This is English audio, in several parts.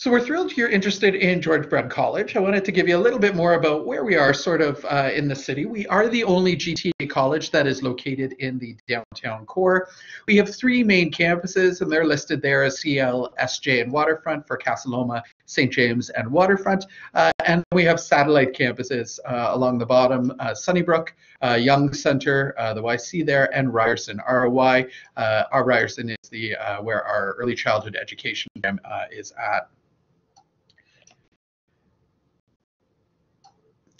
So we're thrilled you're interested in George Brown College. I wanted to give you a little bit more about where we are sort of in the city. We are the only GTA college that is located in the downtown core. We have three main campuses, and they're listed there as CL, SJ, and Waterfront for Casa Loma, St. James, and Waterfront. And we have satellite campuses along the bottom, Sunnybrook, Young Center, the YC there, and Ryerson, ROY. Our Ryerson is the where our early childhood education program is at.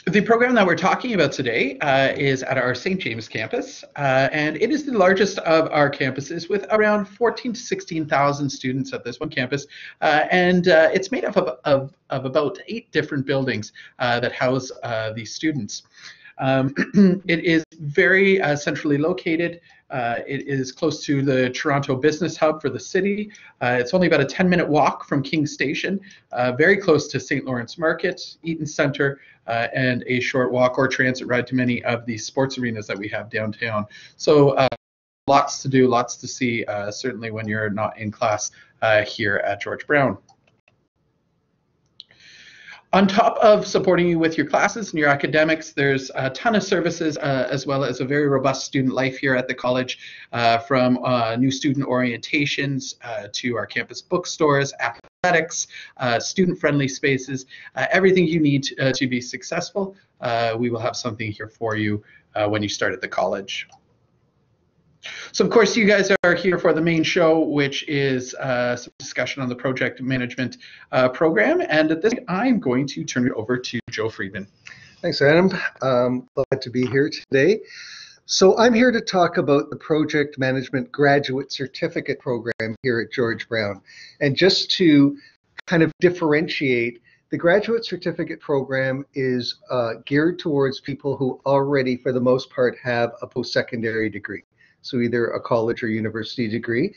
The program that we're talking about today is at our St. James campus, and it is the largest of our campuses with around 14 to 16,000 students at this one campus, and it's made up of about 8 different buildings that house these students. It is very centrally located. It is close to the Toronto business hub for the city. It's only about a 10-minute walk from King Station, very close to St. Lawrence Market, Eaton Centre, and a short walk or transit ride to many of the sports arenas that we have downtown. So lots to do, lots to see, certainly when you're not in class here at George Brown. On top of supporting you with your classes and your academics, there's a ton of services as well as a very robust student life here at the college, from new student orientations to our campus bookstores, athletics, student-friendly spaces, everything you need to be successful. We will have something here for you when you start at the college. So of course you guys are here for the main show, which is some discussion on the project management program. And at this point, I'm going to turn it over to Joe Friedman. Thanks, Adam. Glad to be here today. So I'm here to talk about the Project Management Graduate Certificate Program here at George Brown. And just to kind of differentiate, the Graduate Certificate Program is geared towards people who already, for the most part, have a post-secondary degree. So either a college or university degree.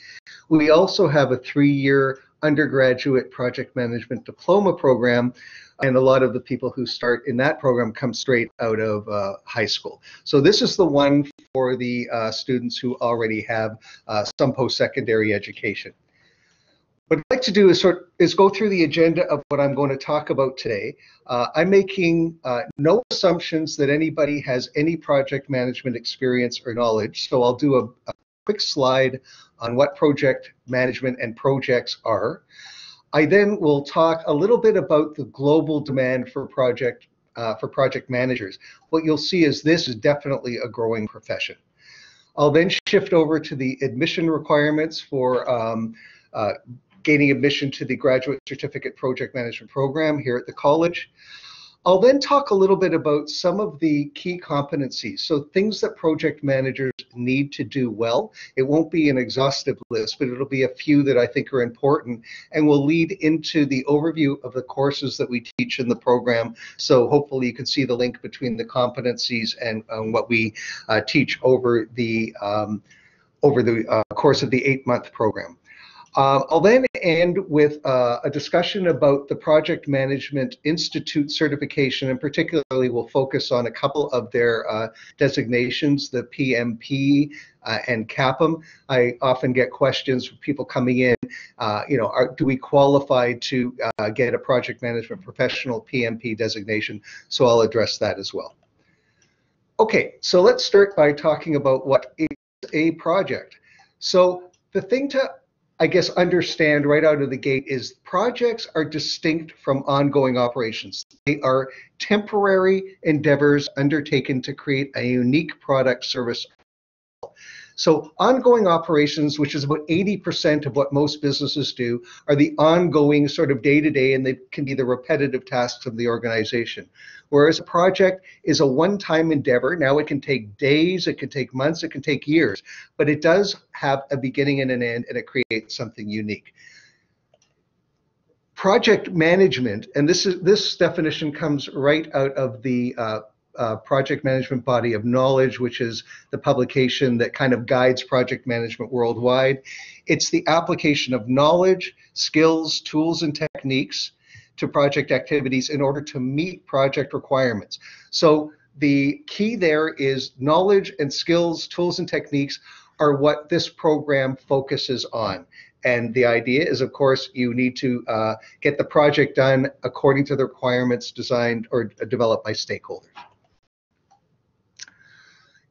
We also have a 3-year undergraduate project management diploma program, and a lot of the people who start in that program come straight out of high school. So this is the one for the students who already have some post-secondary education. What I'd like to do is go through the agenda of what I'm going to talk about today. I'm making no assumptions that anybody has any project management experience or knowledge, so I'll do a quick slide on what project management and projects are. I then will talk a little bit about the global demand for project managers. What you'll see is this is definitely a growing profession. I'll then shift over to the admission requirements for gaining admission to the Graduate Certificate Project Management Program here at the college. I'll then talk a little bit about some of the key competencies, so things that project managers need to do well. It won't be an exhaustive list, but it'll be a few that I think are important and will lead into the overview of the courses that we teach in the program. So hopefully you can see the link between the competencies and what we teach over the course of the 8-month program. I'll then end with a discussion about the Project Management Institute certification, and particularly we'll focus on a couple of their designations, the PMP and CAPM. I often get questions from people coming in, do we qualify to get a Project Management Professional PMP designation? So I'll address that as well. Okay, so let's start by talking about what is a project. So the thing to I guess understand right out of the gate is projects are distinct from ongoing operations. They are temporary endeavors undertaken to create a unique product, service. So ongoing operations, which is about 80% of what most businesses do, are the ongoing sort of day-to-day, and they can be the repetitive tasks of the organization. Whereas a project is a one-time endeavor. Now it can take days, it can take months, it can take years, but it does have a beginning and an end, and it creates something unique. Project management, and this definition comes right out of the project management body of knowledge, which is the publication that kind of guides project management worldwide. It's the application of knowledge, skills, tools, and techniques to project activities in order to meet project requirements. So the key there is knowledge and skills, tools, and techniques are what this program focuses on. And the idea is, of course, you need to get the project done according to the requirements designed or developed by stakeholders.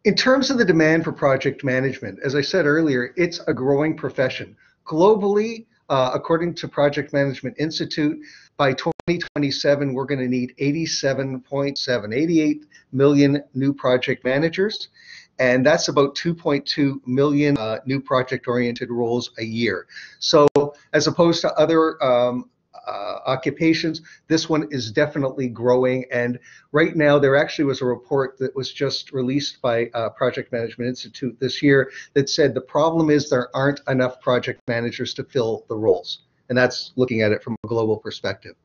In terms of the demand for project management, as I said earlier, it's a growing profession. Globally, according to Project Management Institute, by 2027, we're going to need 88 million new project managers. And that's about 2.2 million new project-oriented roles a year. So as opposed to other occupations, this one is definitely growing. And right now, there actually was a report that was just released by Project Management Institute this year that said the problem is there aren't enough project managers to fill the roles. And that's looking at it from a global perspective.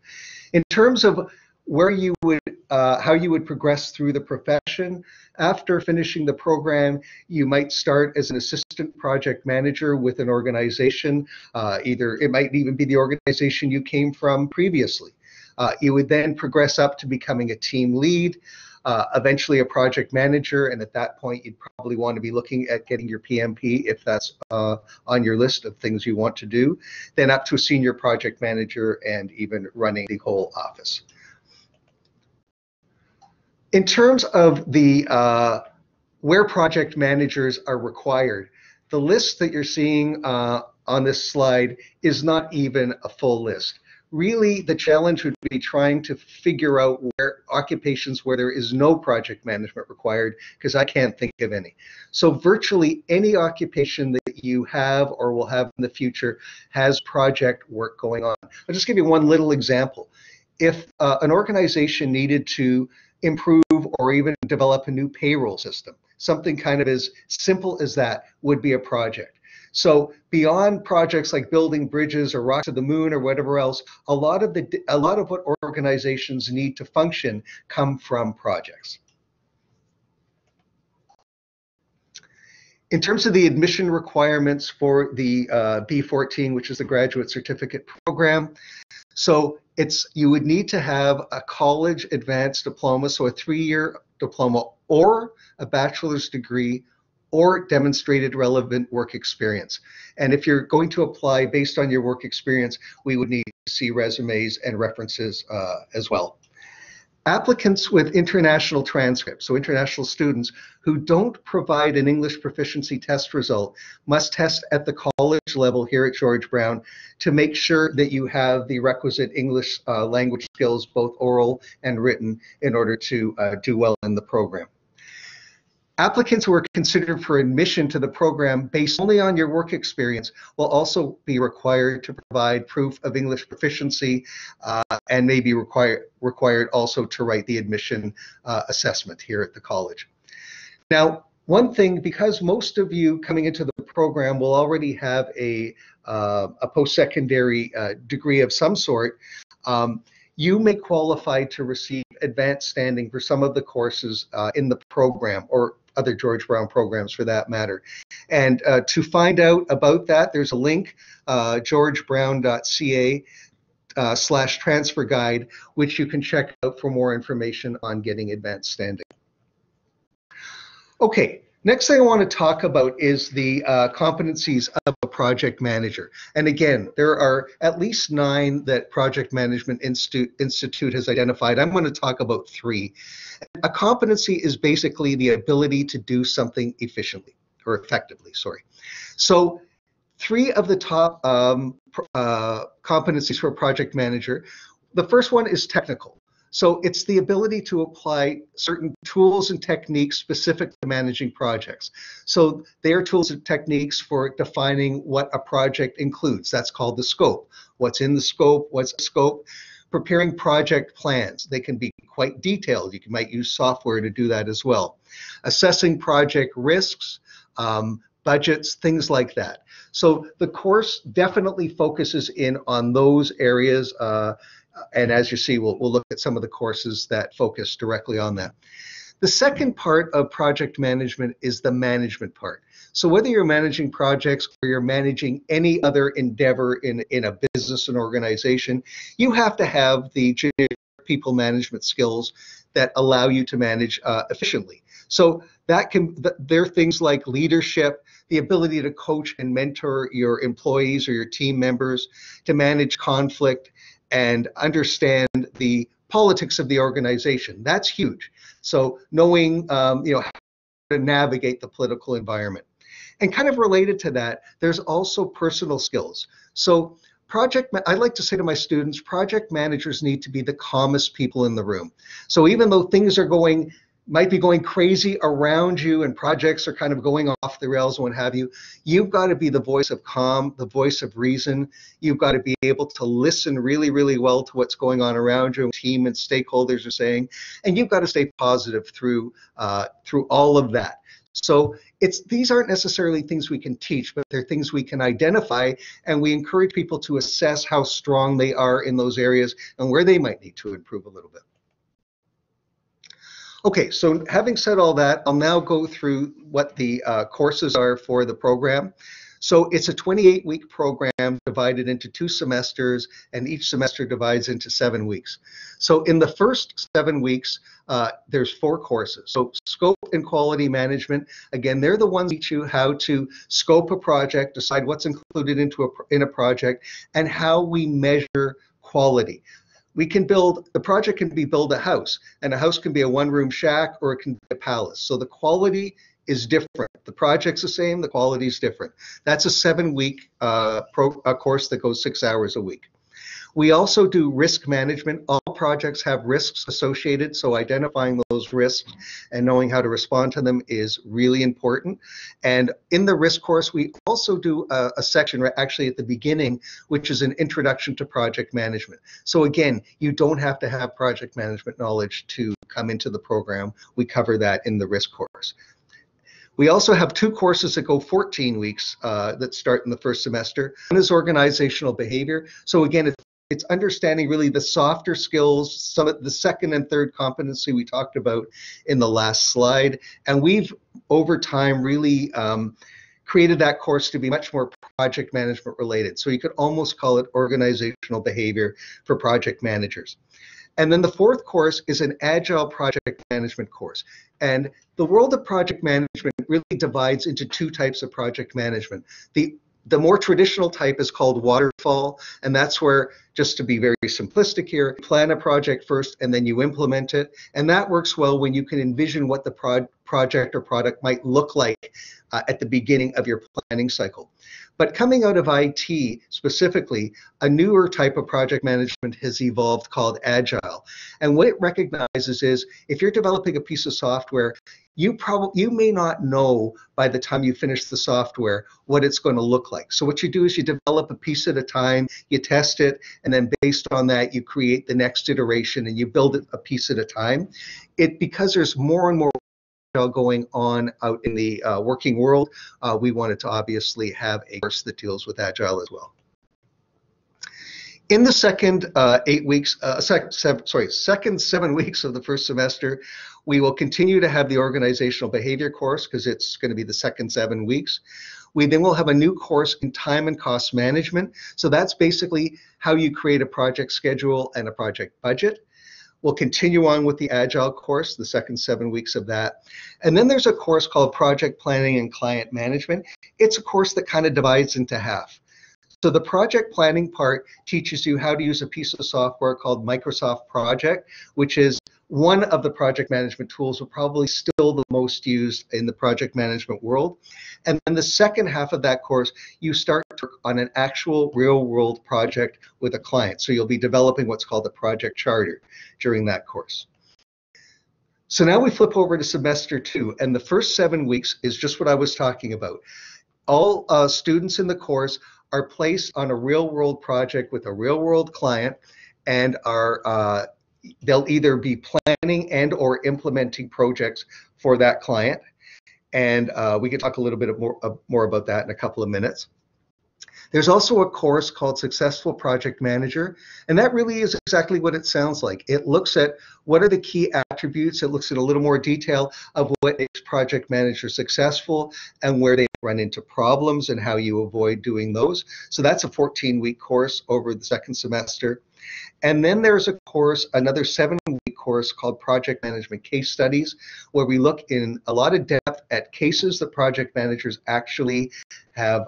In terms of where you would, how you would progress through the profession, after finishing the program, you might start as an assistant project manager with an organization. Either it might even be the organization you came from previously. You would then progress up to becoming a team lead, eventually a project manager, and at that point, you'd probably want to be looking at getting your PMP if that's on your list of things you want to do, then up to a senior project manager and even running the whole office. In terms of the where project managers are required, the list that you're seeing on this slide is not even a full list. Really, the challenge would be trying to figure out where occupations where there is no project management required, because I can't think of any. So virtually any occupation that you have or will have in the future has project work going on. I'll just give you one little example. If an organization needed to improve or even develop a new payroll system, something kind of as simple as that would be a project. So beyond projects like building bridges or rock to the moon or whatever else, a lot of what organizations need to function come from projects. In terms of the admission requirements for the B14, which is the graduate certificate program, so you would need to have a college advanced diploma, so a 3-year diploma or a bachelor's degree or demonstrated relevant work experience. And if you're going to apply based on your work experience, we would need to see resumes and references as well. Applicants with international transcripts, so international students who don't provide an English proficiency test result, must test at the college level here at George Brown to make sure that you have the requisite English language skills, both oral and written, in order to do well in the program. Applicants who are considered for admission to the program based only on your work experience will also be required to provide proof of English proficiency and may be required also to write the admission assessment here at the college. Now, one thing, because most of you coming into the program will already have a post-secondary degree of some sort, you may qualify to receive advanced standing for some of the courses in the program, or other George Brown programs for that matter. And to find out about that, there's a link, georgebrown.ca/transfer guide, which you can check out for more information on getting advanced standing. Okay, next thing I want to talk about is the competencies of a project manager. And again, there are at least 9 that Project Management Institute has identified. I'm going to talk about 3. A competency is basically the ability to do something efficiently or effectively, sorry. So 3 of the top competencies for a project manager. The first one is technical. So it's the ability to apply certain tools and techniques specific to managing projects. So they are tools and techniques for defining what a project includes. That's called the scope. What's in the scope? What's the scope? Preparing project plans. They can be quite detailed. You might use software to do that as well. Assessing project risks, budgets, things like that. So the course definitely focuses in on those areas. And as you see, we'll look at some of the courses that focus directly on that. The second part of project management is the management part. So whether you're managing projects or you're managing any other endeavor in a business and organization, you have to have the generic people management skills that allow you to manage efficiently. So there are things like leadership, the ability to coach and mentor your employees or your team members, to manage conflict and understand the politics of the organization. That's huge. So knowing, how to navigate the political environment. And kind of related to that, there's also personal skills. So I like to say to my students, project managers need to be the calmest people in the room. So even though things might be going crazy around you and projects are kind of going off the rails and what have you, you've got to be the voice of calm, the voice of reason. You've got to be able to listen really, really well to what's going on around you, team and stakeholders are saying, and you've got to stay positive through all of that. So these aren't necessarily things we can teach, but they're things we can identify, and we encourage people to assess how strong they are in those areas and where they might need to improve a little bit. Okay, so having said all that, I'll now go through what the courses are for the program. So it's a 28-week program divided into 2 semesters, and each semester divides into 7 weeks. So in the first 7 weeks, there's 4 courses. So scope and quality management, again, they're the ones that teach you how to scope a project, decide what's included in a project, and how we measure quality. The project can be build a house, and a house can be a one-room shack or it can be a palace. So the quality is different. The project's the same, the quality is different. That's a 7-week course that goes 6 hours a week. We also do risk management. All projects have risks associated, so identifying those risks and knowing how to respond to them is really important. And in the risk course, we also do a section actually at the beginning, which is an introduction to project management. So again, you don't have to have project management knowledge to come into the program. We cover that in the risk course. We also have 2 courses that go 14 weeks that start in the first semester. One is organizational behavior. So again, it's understanding really the softer skills, some of the second and third competency we talked about in the last slide. And we've, over time, really created that course to be much more project management related. So you could almost call it organizational behavior for project managers. And then the 4th course is an agile project management course. And the world of project management really divides into 2 types of project management. The more traditional type is called waterfall, and that's where, just to be very simplistic here, you plan a project first and then you implement it. And that works well when you can envision what the project or product might look like at the beginning of your planning cycle. But coming out of IT specifically, a newer type of project management has evolved called Agile. And what it recognizes is if you're developing a piece of software, you may not know by the time you finish the software what it's going to look like. So what you do is you develop a piece at a time, you test it, and then based on that, you create the next iteration and you build it a piece at a time. Because there's more and more going on out in the working world, we wanted to obviously have a course that deals with Agile as well. In the second 7 weeks of the first semester, we will continue to have the organizational behavior course because it's going to be the second 7 weeks. We then will have a new course in time and cost management. So that's basically how you create a project schedule and a project budget. We'll continue on with the Agile course, the second 7 weeks of that. And then there's a course called Project Planning and Client Management. It's a course that kind of divides into half. So the project planning part teaches you how to use a piece of software called Microsoft Project, which is one of the project management tools, but probably still the most used in the project management world. And then the second half of that course, you start to work on an actual real world project with a client. So you'll be developing what's called a project charter during that course. So now we flip over to semester 2, and the first 7 weeks is just what I was talking about. All students in the course are placed on a real world project with a real world client, and they'll either be planning and or implementing projects for that client. And we can talk a little bit more about that in a couple of minutes. There's also a course called Successful Project Manager, and that really is exactly what it sounds like. It looks at what are the key attributes. It looks at a little more detail of what makes project managers successful and where they run into problems and how you avoid doing those. So that's a 14-week course over the second semester. And then there's a course, another 7-week course course called Project Management Case Studies, where we look in a lot of depth at cases that project managers actually have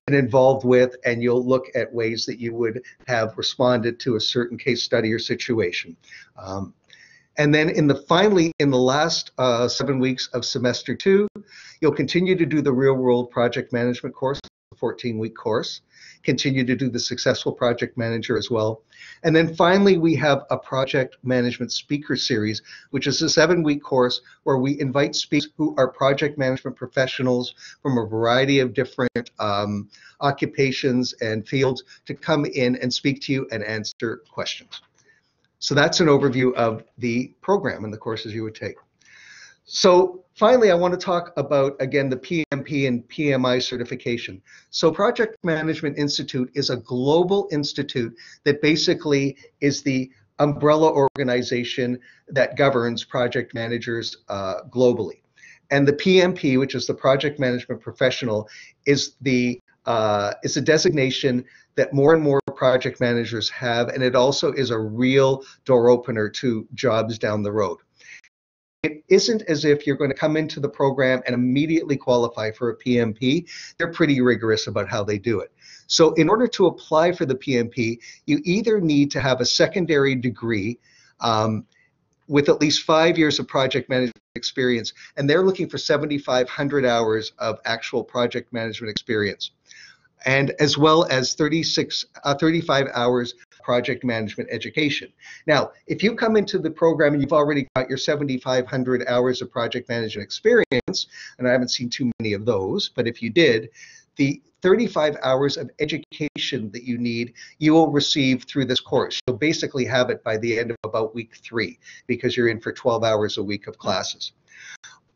been involved with, and you'll look at ways that you would have responded to a certain case study or situation. And then finally, in the last 7 weeks of semester 2, you'll continue to do the real world project management course, a 14-week course, continue to do the successful project manager as well. And then finally, we have a project management speaker series, which is a 7-week course where we invite speakers who are project management professionals from a variety of different occupations and fields to come in and speak to you and answer questions. So that's an overview of the program and the courses you would take. So finally, I want to talk about, again, the PMP and PMI certification. So Project Management Institute is a global institute that basically is the umbrella organization that governs project managers globally. And the PMP, which is the Project Management Professional, is a designation that more and more project managers have, and it also is a real door opener to jobs down the road. It isn't as if you're going to come into the program and immediately qualify for a PMP. They're pretty rigorous about how they do it. So in order to apply for the PMP, you either need to have a secondary degree with at least 5 years of project management experience, and they're looking for 7,500 hours of actual project management experience, and as well as 35 hours project management education. Now, if you come into the program and you've already got your 7,500 hours of project management experience, and I haven't seen too many of those, but if you did, the 35 hours of education that you need, you will receive through this course. You'll basically have it by the end of about week 3, because you're in for 12 hours a week of classes.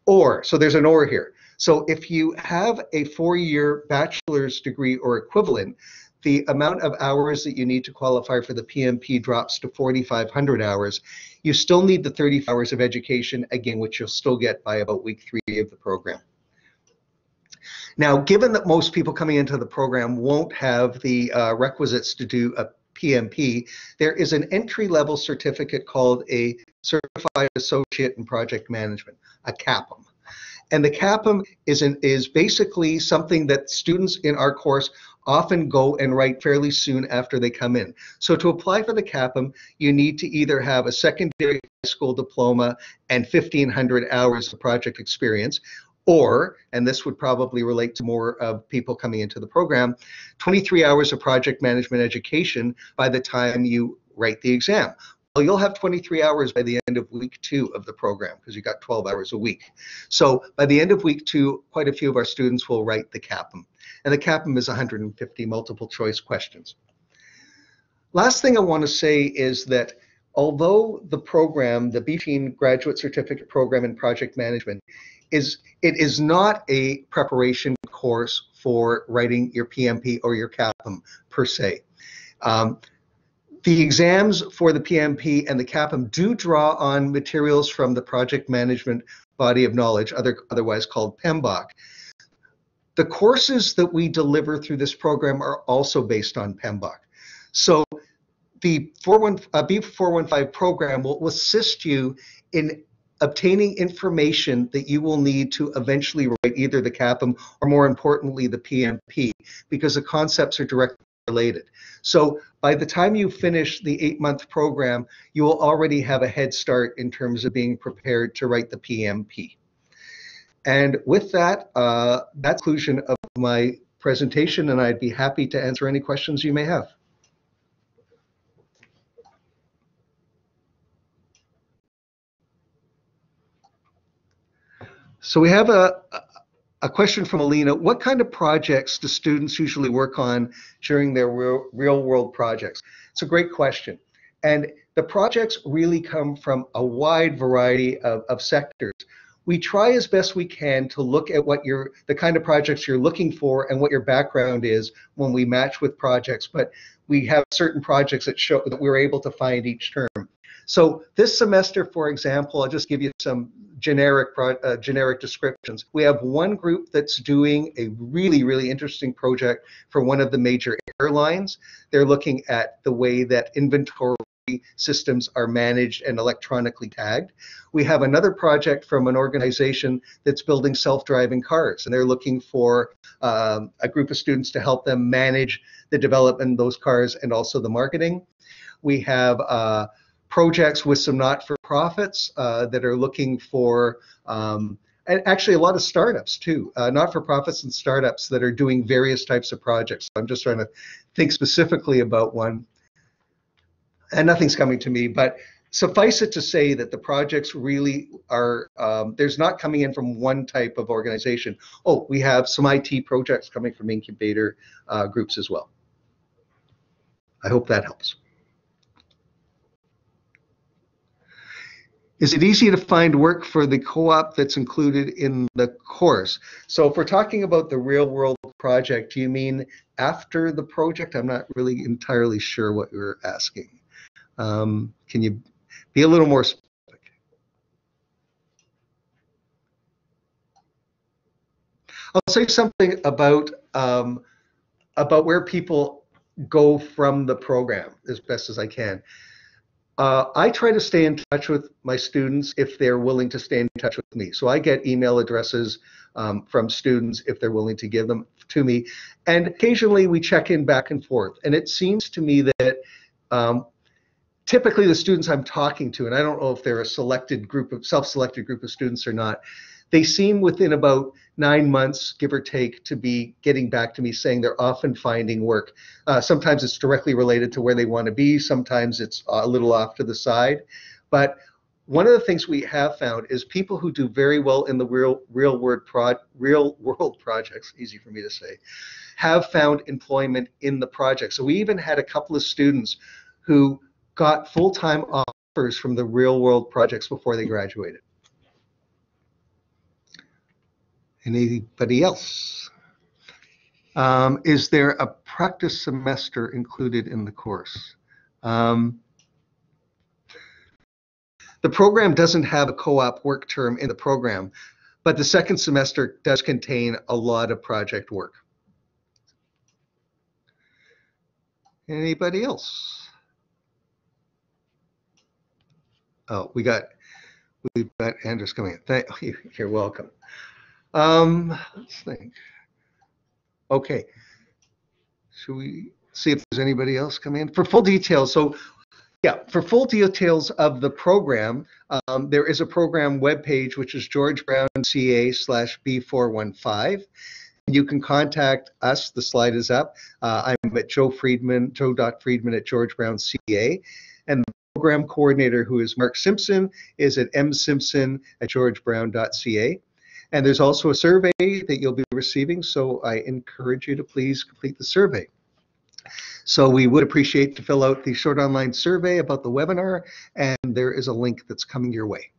So there's an or here. So if you have a 4-year bachelor's degree or equivalent, the amount of hours that you need to qualify for the PMP drops to 4,500 hours. You still need the 30 hours of education, again, which you'll still get by about week 3 of the program. Now, given that most people coming into the program won't have the requisites to do a PMP, there is an entry-level certificate called a Certified Associate in Project Management, a CAPM. And the CAPM is basically something that students in our course often go and write fairly soon after they come in. So to apply for the CAPM, you need to either have a secondary high school diploma and 1,500 hours of project experience, or, and this would probably relate to more of people coming into the program, 23 hours of project management education by the time you write the exam. Well, you'll have 23 hours by the end of week 2 of the program, because you got 12 hours a week. So by the end of week 2, quite a few of our students will write the CAPM. And the CAPM is 150 multiple choice questions. Last thing I want to say is that although the program, the B-Team Graduate Certificate Program in Project Management, it is not a preparation course for writing your PMP or your CAPM per se. The exams for the PMP and the CAPM do draw on materials from the Project Management Body of Knowledge, otherwise called PMBOK. The courses that we deliver through this program are also based on PMBOK. So the B415 program will assist you in obtaining information that you will need to eventually write either the CAPM or, more importantly, the PMP, because the concepts are directly related. So by the time you finish the 8-month program, you will already have a head start in terms of being prepared to write the PMP. And with that, that's the conclusion of my presentation, and I'd be happy to answer any questions you may have. So we have a question from Alina. What kind of projects do students usually work on during their real world projects? It's a great question. And the projects really come from a wide variety of sectors. We try as best we can to look at what the kind of projects you're looking for and what your background is when we match with projects, but we have certain projects that show that we're able to find each term. So this semester, for example, I'll just give you some generic descriptions. We have one group that's doing a really, really interesting project for one of the major airlines. They're looking at the way that inventory systems are managed and electronically tagged. We have another project from an organization that's building self-driving cars, and they're looking for a group of students to help them manage the development of those cars and also the marketing. We have projects with some not-for-profits that are looking for, and actually a lot of startups too, not-for-profits and startups that are doing various types of projects. I'm just trying to think specifically about one, and nothing's coming to me, but suffice it to say that the projects really are, there's not coming in from one type of organization. Oh, we have some IT projects coming from incubator groups as well. I hope that helps. Is it easy to find work for the co-op that's included in the course? So if we're talking about the real world project, do you mean after the project? I'm not really entirely sure what you're asking. Can you be a little more specific? I'll say something about where people go from the program as best as I can. I try to stay in touch with my students if they're willing to stay in touch with me. So I get email addresses from students if they're willing to give them to me. And occasionally we check in back and forth. And it seems to me that typically the students I'm talking to, and I don't know if they're a selected group of self-selected group of students or not, they seem within about 9 months, give or take, to be getting back to me saying they're often finding work. Sometimes it's directly related to where they want to be. Sometimes it's a little off to the side. But one of the things we have found is people who do very well in the real world projects, easy for me to say, have found employment in the project. So we even had a couple of students who got full-time offers from the real world projects before they graduated. Anybody else? Is there a practice semester included in the course? The program doesn't have a co-op work term in the program, but the second semester does contain a lot of project work. Anybody else? Oh, we've got Andrews coming in. You're welcome. Let's think. Okay. Should we see if there's anybody else coming in? For full details, so yeah, for full details of the program, there is a program webpage, which is georgebrown.ca/B415. You can contact us. The slide is up. I'm at joe.friedman@georgebrown.ca. And the program coordinator, who is Mark Simpson, is at msimpson@georgebrown.ca. And there's also a survey that you'll be receiving, so I encourage you to please complete the survey. So we would appreciate to fill out the short online survey about the webinar, and there is a link that's coming your way.